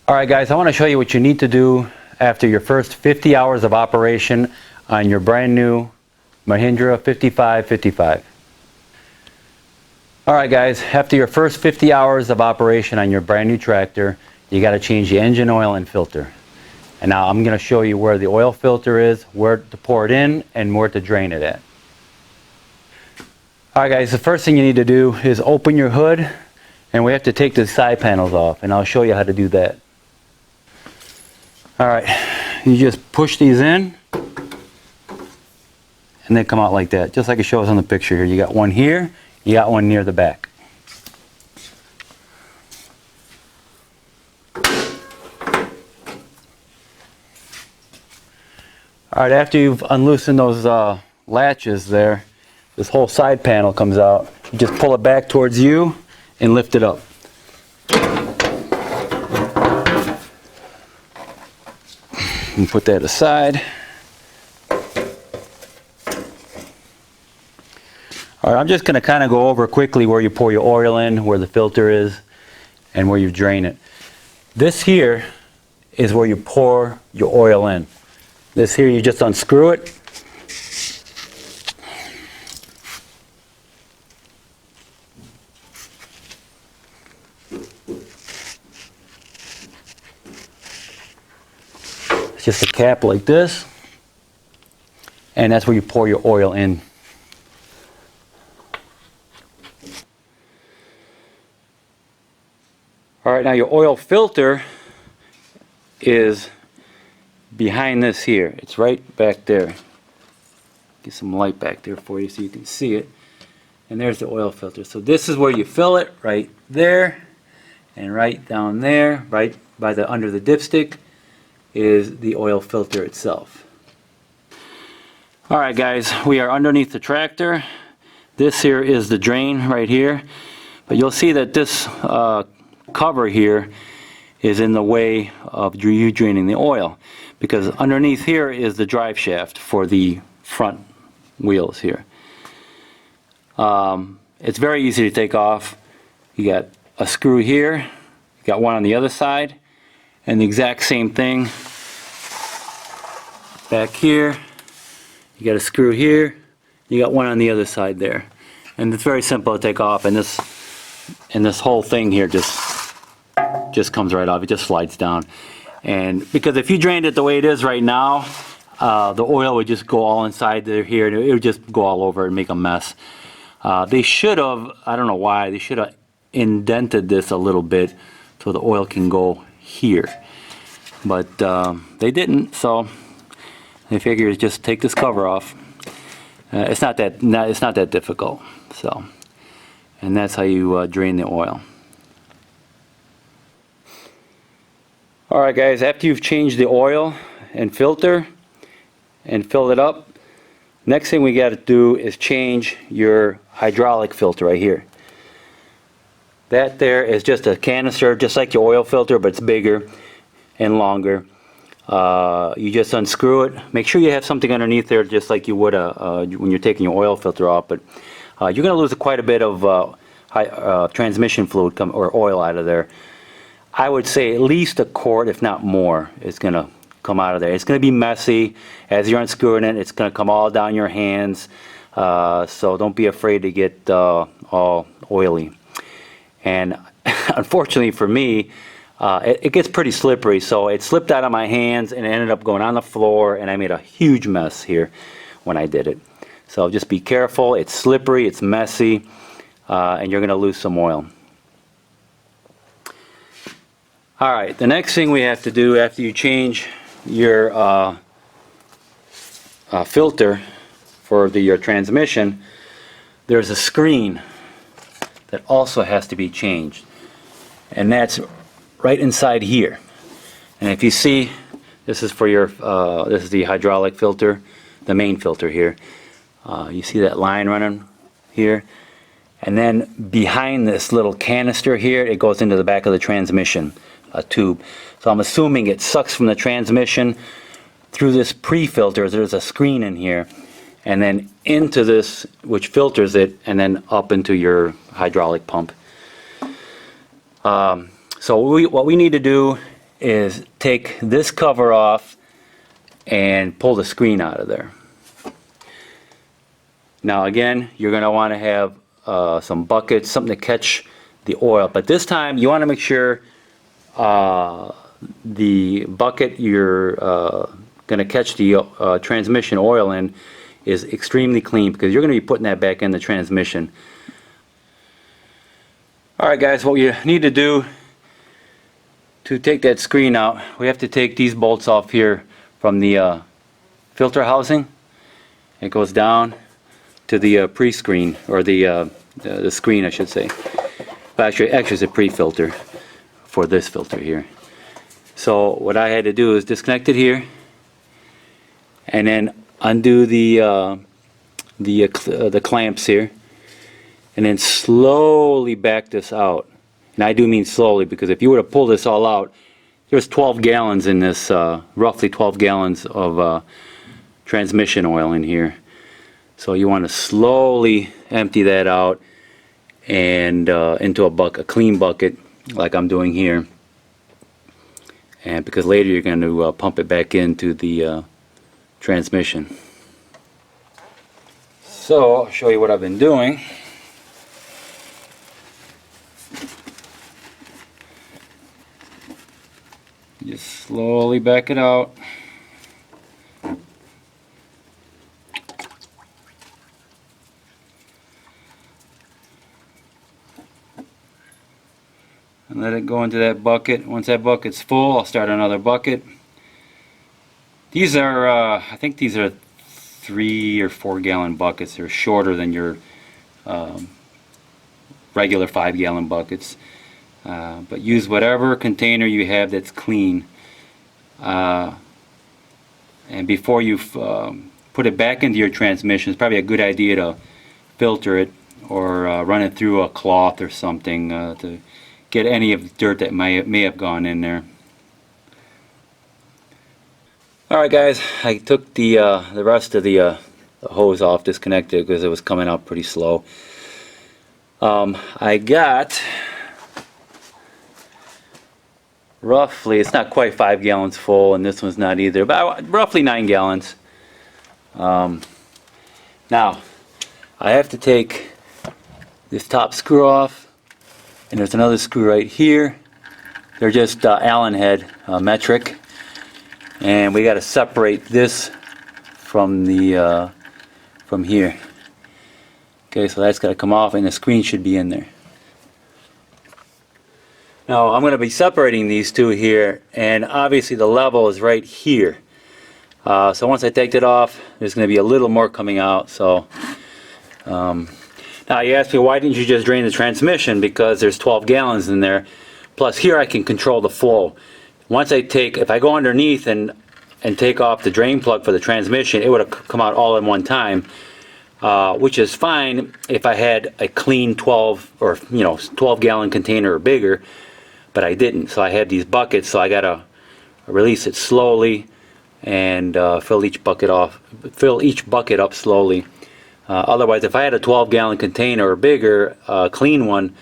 Alright guys, I want to show you what you need to do after your first 50 hours of operation on your brand new Mahindra 5555. Alright guys, after your first 50 hours of operation on your brand new tractor, you got to change the engine oil and filter. And now I'm going to show you where the oil filter is, where to pour it in, and where to drain it at. Alright guys, the first thing you need to do is open your hood, and we have to take the side panels off, and I'll show you how to do that. Alright, you just push these in, and they come out like that, just like it shows on the picture here. You got one here, you got one near the back. Alright, after you've unloosened those latches there, this whole side panel comes out. You just pull it back towards you and lift it up. And put that aside. Alright, I'm just going to kind of go over quickly where you pour your oil in, where the filter is, and where you drain it. This here is where you pour your oil in. This here, you just unscrew it. Just a cap like this, and that's where you pour your oil in. Alright, now your oil filter is behind this here. It's right back there. Get some light back there for you so you can see it. And there's the oil filter. So this is where you fill it, right there, and right down there, right by the under the dipstick, is the oil filter itself. Alright guys, we are underneath the tractor. This here is the drain right here, but you'll see that this cover here is in the way of you draining the oil, because underneath here is the drive shaft for the front wheels here. It's very easy to take off. You got a screw here, you got one on the other side, and the exact same thing back here. You got a screw here, you got one on the other side there, and it's very simple to take off. And this whole thing here just comes right off. It just slides down. And because if you drained it the way it is right now, the oil would just go all inside there here, and it would just go all over and make a mess. They should have, I don't know why, they should have indented this a little bit so the oil can go here, but they didn't, so they figured just take this cover off. It's not that difficult. So, and that's how you drain the oil. Alright guys, after you've changed the oil and filter and filled it up, next thing we got to do is change your hydraulic filter right here. That there is just a canister, just like your oil filter, but it's bigger and longer. You just unscrew it. Make sure you have something underneath there, just like you would when you're taking your oil filter off. But you're going to lose quite a bit of transmission fluid or oil out of there. I would say at least a quart, if not more, is going to come out of there. It's going to be messy as you're unscrewing it. It's going to come all down your hands. So don't be afraid to get all oily. And unfortunately for me, it gets pretty slippery, so it slipped out of my hands and it ended up going on the floor, and I made a huge mess here when I did it. So just be careful. It's slippery, it's messy, and you're going to lose some oil. Alright, the next thing we have to do after you change your filter for your transmission, there's a screen that also has to be changed, and that's right inside here. And if you see, this is for your this is the hydraulic filter, the main filter here. You see that line running here, and then behind this little canister here, it goes into the back of the transmission, a tube. So I'm assuming it sucks from the transmission through this pre-filter. There's a screen in here, and then into this, which filters it, and then up into your hydraulic pump. So what we need to do is take this cover off and pull the screen out of there. Now again, you're going to want to have some buckets, something to catch the oil, but this time you want to make sure the bucket you're going to catch the transmission oil in is extremely clean, because you're going to be putting that back in the transmission. Alright guys, what you need to do to take that screen out, we have to take these bolts off here from the filter housing. It goes down to the pre-screen, or the screen I should say. But actually it's a pre-filter for this filter here. So what I had to do is disconnect it here, and then undo the clamps here, and then slowly back this out. And I do mean slowly, because if you were to pull this all out, there's 12 gallons in this, roughly 12 gallons of transmission oil in here. So you want to slowly empty that out and into a clean bucket like I'm doing here. And because later you're going to pump it back into the transmission. So I'll show you what I've been doing. Just slowly back it out. And let it go into that bucket. Once that bucket's full, I'll start another bucket. These are, I think these are 3 or 4 gallon buckets. They're shorter than your regular 5-gallon buckets. But use whatever container you have that's clean. And before you put it back into your transmission, it's probably a good idea to filter it, or run it through a cloth or something to get any of the dirt that may have gone in there. Alright guys, I took the rest of the hose off, disconnected, because it was coming out pretty slow. I got roughly, it's not quite 5 gallons full, and this one's not either, but roughly 9 gallons. Now I have to take this top screw off, and there's another screw right here. They're just Allen head metric, and we got to separate this from the from here. Okay, so that's got to come off, and the screen should be in there. Now I'm going to be separating these two here, and obviously the level is right here. So once I take it off, there's going to be a little more coming out. So now you ask me, why didn't you just drain the transmission? Because there's 12 gallons in there. Plus here I can control the flow. Once if I go underneath and take off the drain plug for the transmission, it would have come out all in one time. Which is fine if I had a clean 12 or 12 gallon container or bigger, but I didn't. So I had these buckets, so I gotta release it slowly and fill each bucket up slowly. Otherwise, if I had a 12 gallon container or bigger, clean one,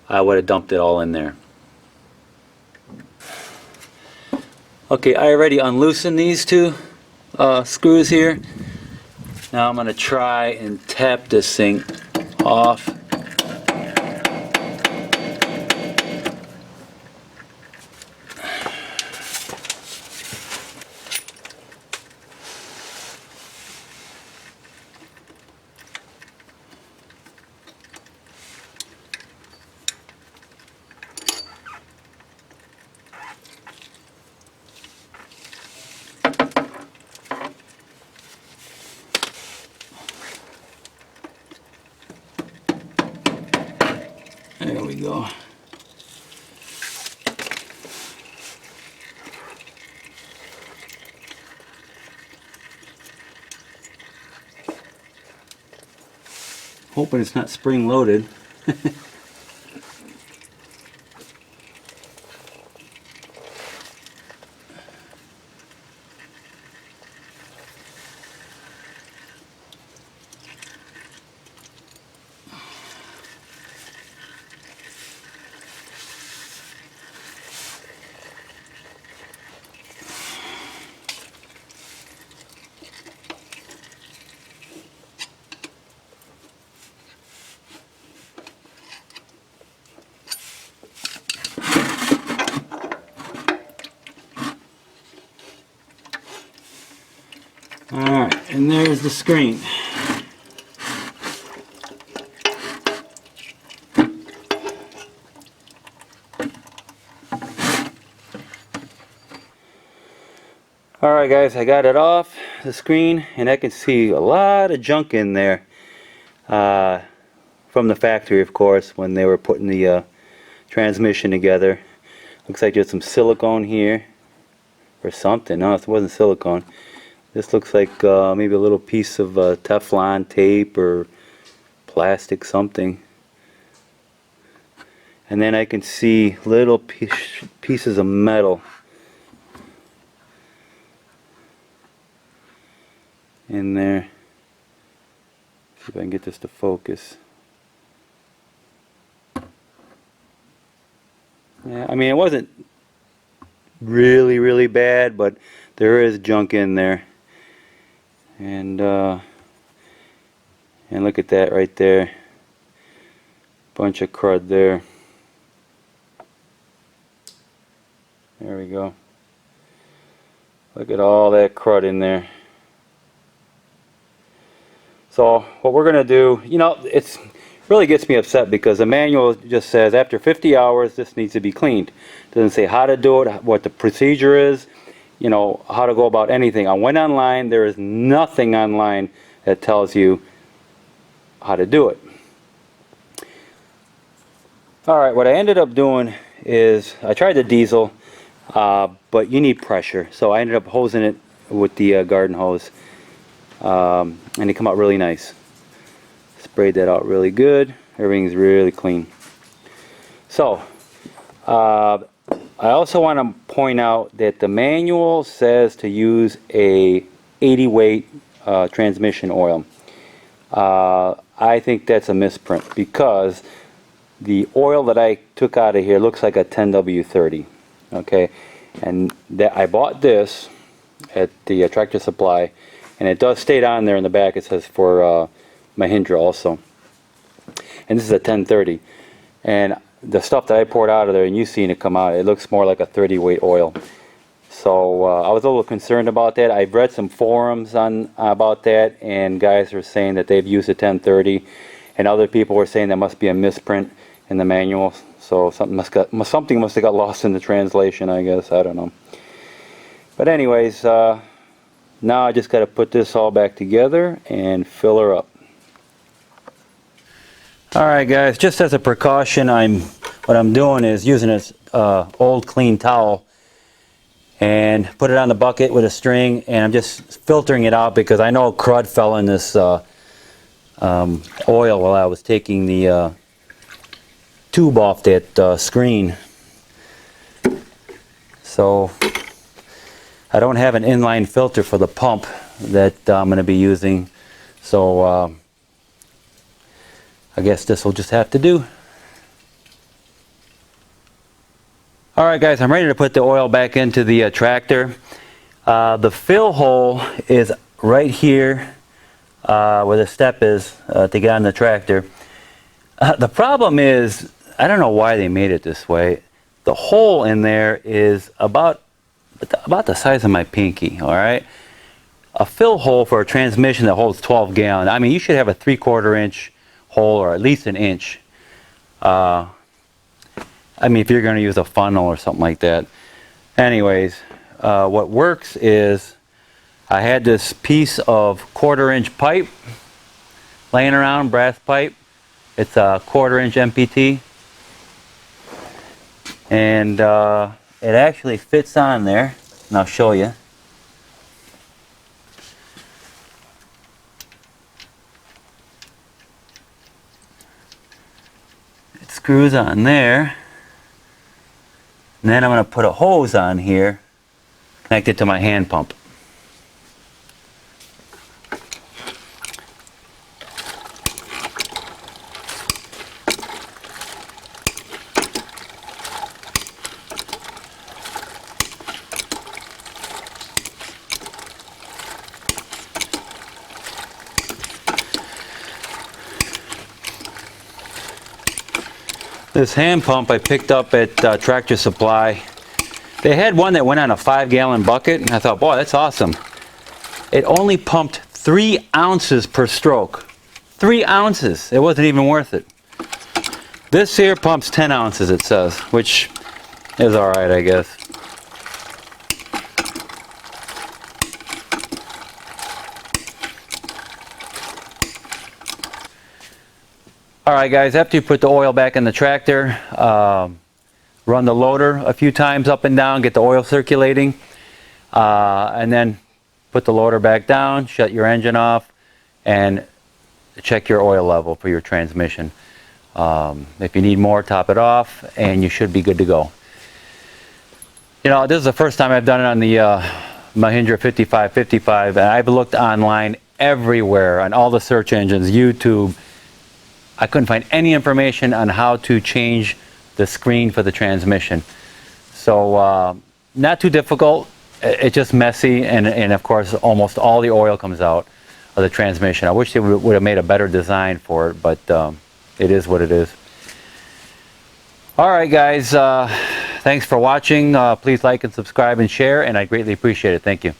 I would have dumped it all in there. Okay, I already unloosened these two screws here. Now I'm going to try and tap this thing off. There we go. Hoping it's not spring loaded. And there's the screen. Alright guys, I got it off the screen and I can see a lot of junk in there from the factory, of course, when they were putting the transmission together. Looks like there's some silicone here or something. No, it wasn't silicone. This looks like maybe a little piece of Teflon tape or plastic something. And then I can see little pieces of metal in there. See if I can get this to focus. Yeah, I mean, it wasn't really bad, but there is junk in there. And look at that right there. Bunch of crud there. There we go. Look at all that crud in there. So what we're going to do, you know, it's really gets me upset because the manual just says after 50 hours this needs to be cleaned. It doesn't say how to do it, what the procedure is, you know, how to go about anything. I went online, there is nothing online that tells you how to do it. Alright, what I ended up doing is I tried the diesel, but you need pressure. So I ended up hosing it with the garden hose. And they come out really nice. Sprayed that out really good. Everything's really clean. So I also want to point out that the manual says to use a 80 weight transmission oil. I think that's a misprint because the oil that I took out of here looks like a 10W30. Okay, and that I bought this at the Tractor Supply. And it does state on there in the back, it says for Mahindra also. And this is a 1030. And the stuff that I poured out of there, and you've seen it come out, it looks more like a 30 weight oil. So I was a little concerned about that. I've read some forums on about that, and guys are saying that they've used a 1030. And other people were saying there must be a misprint in the manual. So something must have got lost in the translation, I guess. I don't know. But anyways, now I just got to put this all back together and fill her up. Alright guys, just as a precaution, what I'm doing is using this old clean towel and put it on the bucket with a string, and I'm just filtering it out because I know crud fell in this oil while I was taking the tube off that screen. So I don't have an inline filter for the pump that I'm going to be using, so I guess this will just have to do. Alright guys, I'm ready to put the oil back into the tractor. The fill hole is right here where the step is to get on the tractor. The problem is, I don't know why they made it this way. The hole in there is about the size of my pinky, alright? A fill hole for a transmission that holds 12 gallon. I mean, you should have a 3/4 inch hole or at least an inch. I mean, if you're going to use a funnel or something like that. Anyways, what works is I had this piece of 1/4 inch pipe laying around, brass pipe. It's a 1/4 inch MPT. And it actually fits on there, and I'll show you. It screws on there. And then I'm going to put a hose on here, connected to my hand pump. This hand pump I picked up at Tractor Supply. They had one that went on a 5-gallon bucket, and I thought, boy, that's awesome. It only pumped 3 ounces per stroke. 3 ounces. It wasn't even worth it. This here pumps 10 ounces, it says, which is alright, I guess. Alright guys, after you put the oil back in the tractor, run the loader a few times up and down, get the oil circulating, and then put the loader back down, shut your engine off, and check your oil level for your transmission. If you need more, top it off, and you should be good to go. You know, this is the first time I've done it on the Mahindra 5555, and I've looked online everywhere, on all the search engines, YouTube. I couldn't find any information on how to change the screen for the transmission. So not too difficult. It's just messy, and of course almost all the oil comes out of the transmission. I wish they would have made a better design for it, but it is what it is. Alright guys, thanks for watching. Please like and subscribe and share, and I greatly appreciate it. Thank you.